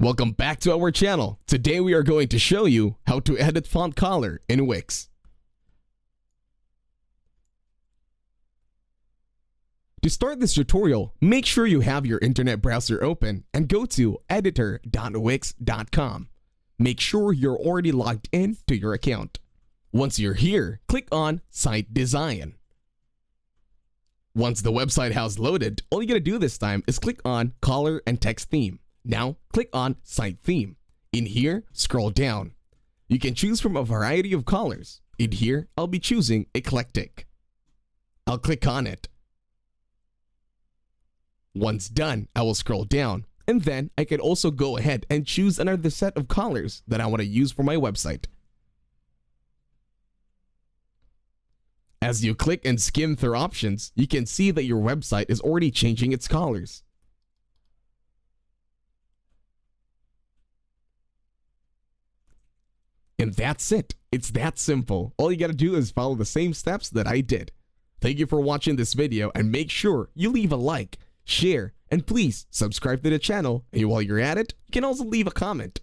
Welcome back to our channel. Today we are going to show you how to edit font color in Wix. To start this tutorial, make sure you have your internet browser open and go to editor.wix.com. Make sure you're already logged in to your account. Once you're here, click on Site Design. Once the website has loaded, all you gotta do this time is click on Color and Text Theme. Now, click on Site Theme. In here, scroll down. You can choose from a variety of colors. In here, I'll be choosing Eclectic. I'll click on it. Once done, I will scroll down, and then I can also go ahead and choose another set of colors that I want to use for my website. As you click and skim through options, you can see that your website is already changing its colors. And that's it. It's that simple. All you gotta do is follow the same steps that I did. Thank you for watching this video, and make sure you leave a like, share, and please subscribe to the channel. And while you're at it, you can also leave a comment.